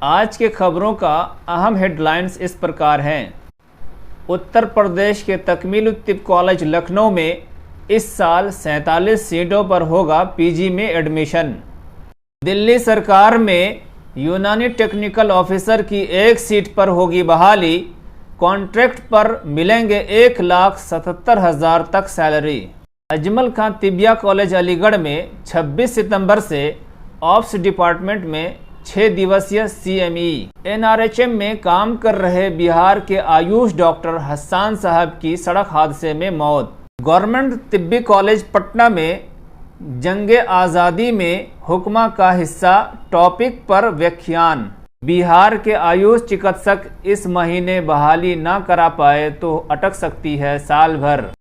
आज के खबरों का अहम हेडलाइंस इस प्रकार हैं। उत्तर प्रदेश के तकमील-उत-तिब कॉलेज लखनऊ में इस साल 47 सीटों पर होगा पीजी में एडमिशन। दिल्ली सरकार में यूनानी टेक्निकल ऑफिसर की एक सीट पर होगी बहाली। कॉन्ट्रैक्ट पर मिलेंगे 1,77,000 तक सैलरी। अजमल खां तिबिया कॉलेज अलीगढ़ में 26 सितंबर से ऑप्स डिपार्टमेंट में 6 दिवसीय CME NRHM में काम कर रहे बिहार के आयुष डॉक्टर हस्सान साहब की सड़क हादसे में मौत। गवर्नमेंट तिब्बी कॉलेज पटना में जंगे आज़ादी में हुक्मा का हिस्सा टॉपिक पर व्याख्यान। बिहार के आयुष चिकित्सक इस महीने बहाली ना करा पाए तो अटक सकती है साल भर।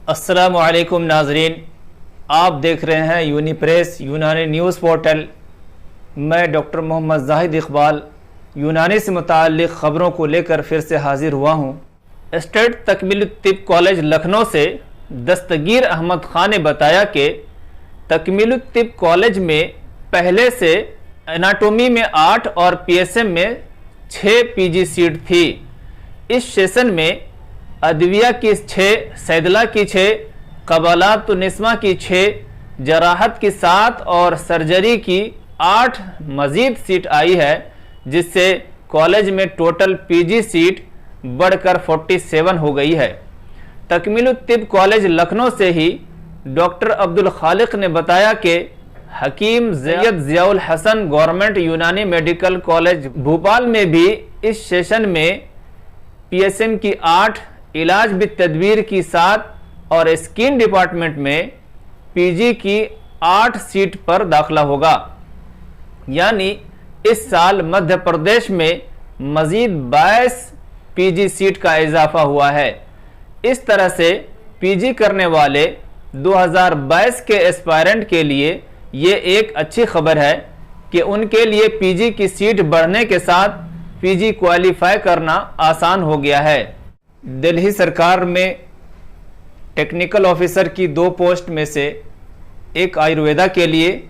अस्सलामु अलैकुम नाजरीन, आप देख रहे हैं यूनिप्रेस यूनानी न्यूज़ पोर्टल। मैं डॉक्टर मोहम्मद जाहिद इकबाल यूनानी से मुताल्लिक़ ख़बरों को लेकर फिर से हाजिर हुआ हूँ। स्टेट तकमील-उत-तिब कॉलेज लखनऊ से दस्तगीर अहमद खान ने बताया कि तकमील-उत-तिब कॉलेज में पहले से एनाटोमी में 8 और PSM में 6 PG सीट थी। इस सेशन में अदविया की 6, सैदला की 6, कबालात निस्मा की 6, जराहत की 7 और सर्जरी की 8 मज़ीद सीट आई है, जिससे कॉलेज में टोटल PG सीट बढ़कर 47 हो गई है। तकमील-उत-तिब कॉलेज लखनऊ से ही डॉक्टर अब्दुल खालिक ने बताया कि हकीम ज़ैयद ज़ियाउल हसन गवर्नमेंट यूनानी मेडिकल कॉलेज भोपाल में भी इस सेशन में PSM की 8, इलाज बित-तदबीर की 7 और स्किन डिपार्टमेंट में PG की 8 सीट पर दाखिला होगा। यानी इस साल मध्य प्रदेश में मजीद 22 PG सीट का इजाफा हुआ है। इस तरह से PG करने वाले 2022 के एस्पायरेंट के लिए ये एक अच्छी खबर है कि उनके लिए PG की सीट बढ़ने के साथ PG क्वालिफाई करना आसान हो गया है। दिल्ली सरकार में टेक्निकल ऑफिसर की 2 पोस्ट में से एक आयुर्वेदा के लिए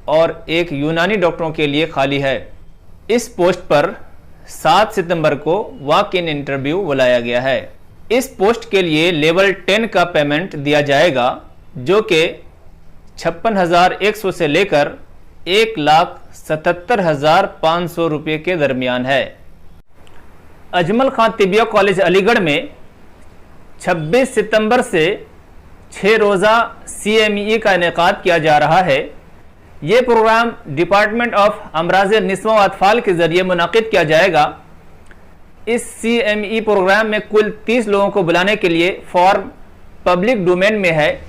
और एक यूनानी डॉक्टरों के लिए खाली है। इस पोस्ट पर 7 सितंबर को वॉक इन इंटरव्यू बुलाया गया है। इस पोस्ट के लिए लेवल 10 का पेमेंट दिया जाएगा, जो कि 56,100 से लेकर 1,77,500 रुपये के दरमियान है। अजमल खां तिबिया कॉलेज अलीगढ़ में 26 सितंबर से 6 रोज़ा CME का इनेकाद किया जा रहा है। ये प्रोग्राम डिपार्टमेंट ऑफ अमराज़ निस्वा व अतफ़ाल के ज़रिए मुनाकिद किया जाएगा। इस CME प्रोग्राम में कुल 30 लोगों को बुलाने के लिए फॉर्म पब्लिक डोमेन में है।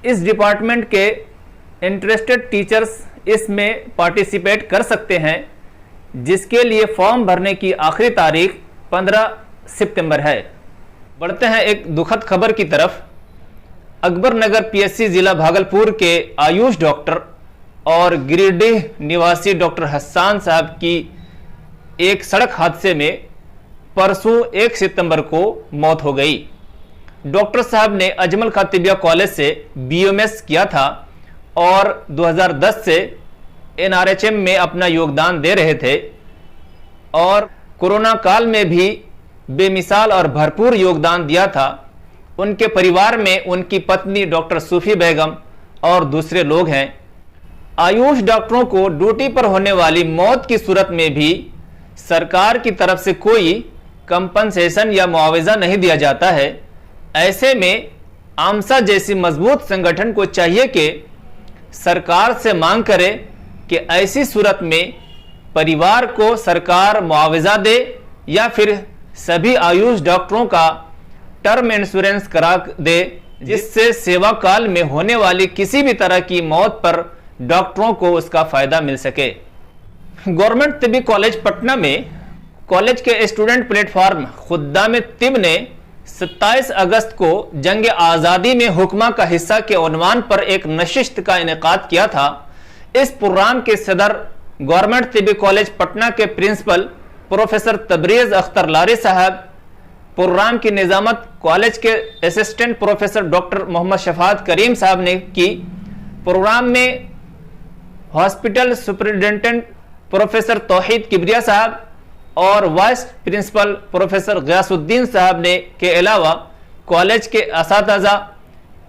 इस डिपार्टमेंट के इंटरेस्टेड टीचर्स इसमें पार्टिसिपेट कर सकते हैं, जिसके लिए फॉर्म भरने की आखिरी तारीख 15 सितंबर है। बढ़ते हैं एक दुखद खबर की तरफ। अकबर नगर PSC ज़िला भागलपुर के आयुष डॉक्टर और गिरिडीह निवासी डॉक्टर हस्सान साहब की एक सड़क हादसे में परसों 1 सितंबर को मौत हो गई। डॉक्टर साहब ने अजमल खां तिबिया कॉलेज से BMS किया था और 2010 से NRHM में अपना योगदान दे रहे थे और कोरोना काल में भी बेमिसाल और भरपूर योगदान दिया था। उनके परिवार में उनकी पत्नी डॉक्टर सूफी बेगम और दूसरे लोग हैं। आयुष डॉक्टरों को ड्यूटी पर होने वाली मौत की सूरत में भी सरकार की तरफ से कोई कंपनसेशन या मुआवजा नहीं दिया जाता है। ऐसे में आमसा जैसी मजबूत संगठन को चाहिए कि सरकार से मांग करे कि ऐसी सूरत में परिवार को सरकार मुआवजा दे या फिर सभी आयुष डॉक्टरों का टर्म इंश्योरेंस करा दे, जिससे सेवा काल में होने वाली किसी भी तरह की मौत पर डॉक्टरों को उसका फायदा मिल सके। गवर्नमेंट तिब्बी कॉलेज पटना में कॉलेज के स्टूडेंट प्लेटफॉर्म खुद्दाम तिब ने 27 अगस्त को जंग आज़ादी में हुक्मा का हिस्सा के उन्वान पर एक नशिस्त का इनेकाद किया था। इस प्रोग्राम के सदर गवर्नमेंट तिब्बी कॉलेज पटना के प्रिंसिपल प्रोफेसर तबरेज़ अख्तर लारी साहब प्रोग्राम की निजामत कॉलेज के assistant professor doctor Mohammad Shafat करीम साहब ने की। प्रोग्राम में हॉस्पिटल सुपरिटेंडेंट प्रोफेसर तौहीद किबरिया साहब और वाइस प्रिंसिपल प्रोफेसर गयासुद्दीन साहब ने के अलावा कॉलेज के असातिज़ा,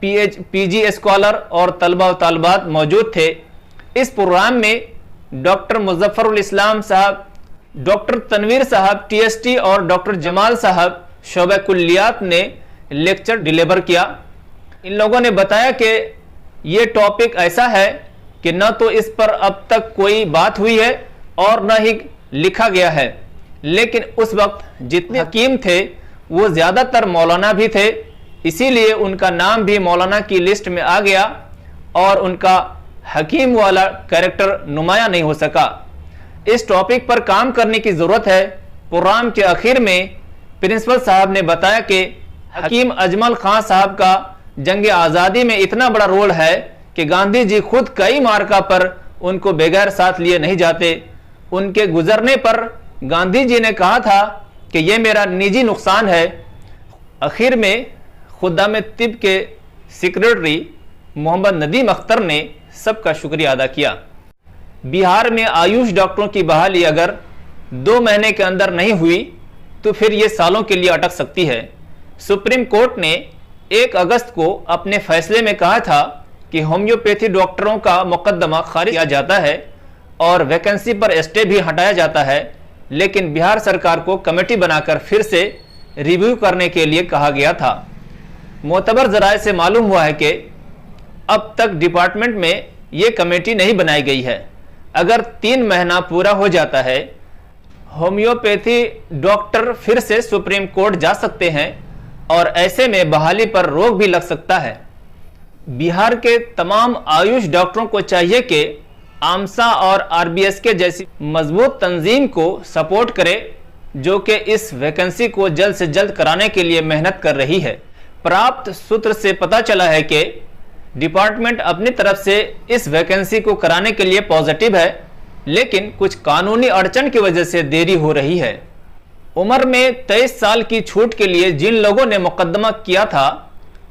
पीजी स्कॉलर और तलबा व तालिबात मौजूद थे। इस प्रोग्राम में डॉक्टर मुजफ्फरुल इस्लाम साहब, डॉक्टर तनवीर साहब टीएसटी और डॉक्टर जमाल साहब शोबा कुल्लियात ने लेक्चर डिलीवर किया। इन लोगों ने बताया कि ये टॉपिक ऐसा है कि न तो इस पर अब तक कोई बात हुई है और न ही लिखा गया है, लेकिन उस वक्त जितने हकीम थे वो ज़्यादातर मौलाना भी थे, इसीलिए उनका नाम भी मौलाना की लिस्ट में आ गया और उनका हकीम वाला कैरेक्टर नुमाया नहीं हो सका। इस टॉपिक पर काम करने की ज़रूरत है। प्रोग्राम के आखिर में प्रिंसिपल साहब ने बताया कि हकीम अजमल खां साहब का जंग आज़ादी में इतना बड़ा रोल है कि गांधी जी खुद कई मार्का पर उनको बगैर साथ लिए नहीं जाते। उनके गुजरने पर गांधी जी ने कहा था कि यह मेरा निजी नुकसान है। आखिर में खुदाम तिब के सेक्रेटरी मोहम्मद नदीम अख्तर ने सबका शुक्रिया अदा किया। बिहार में आयुष डॉक्टरों की बहाली अगर 2 महीने के अंदर नहीं हुई तो फिर ये सालों के लिए अटक सकती है। सुप्रीम कोर्ट ने 1 अगस्त को अपने फैसले में कहा था कि होम्योपैथी डॉक्टरों का मुकदमा खारिज किया जाता है और वैकेंसी पर स्टे भी हटाया जाता है, लेकिन बिहार सरकार को कमेटी बनाकर फिर से रिव्यू करने के लिए कहा गया था। मोतबर जराये से मालूम हुआ है कि अब तक डिपार्टमेंट में ये कमेटी नहीं बनाई गई है। अगर 3 महीना पूरा हो जाता है, होम्योपैथी डॉक्टर फिर से सुप्रीम कोर्ट जा सकते हैं और ऐसे में बहाली पर रोक भी लग सकता है। बिहार के तमाम आयुष डॉक्टरों को चाहिए कि आमसा और आरबीएसके जैसी मजबूत तंजीम को सपोर्ट करे, जो कि इस वैकेंसी को जल्द से जल्द कराने के लिए मेहनत कर रही है। प्राप्त सूत्र से पता चला है कि डिपार्टमेंट अपनी तरफ से इस वैकेंसी को कराने के लिए पॉजिटिव है, लेकिन कुछ कानूनी अड़चन की वजह से देरी हो रही है। उम्र में 23 साल की छूट के लिए जिन लोगों ने मुकदमा किया था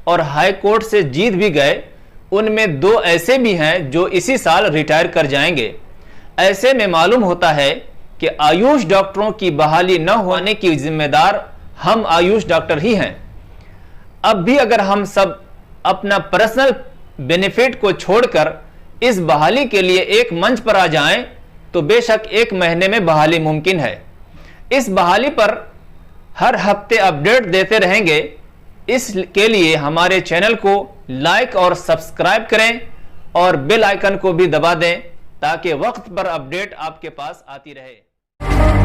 और हाई कोर्ट से जीत भी गए, उनमें 2 ऐसे भी हैं जो इसी साल रिटायर कर जाएंगे। ऐसे में मालूम होता है कि आयुष डॉक्टरों की बहाली न होने की जिम्मेदार हम आयुष डॉक्टर ही हैं। अब भी अगर हम सब अपना पर्सनल बेनिफिट को छोड़कर इस बहाली के लिए एक मंच पर आ जाएं, तो बेशक 1 महीने में बहाली मुमकिन है। इस बहाली पर हर हफ्ते अपडेट देते रहेंगे। इसके लिए हमारे चैनल को लाइक और सब्सक्राइब करें और बेल आइकन को भी दबा दें ताकि वक्त पर अपडेट आपके पास आती रहे।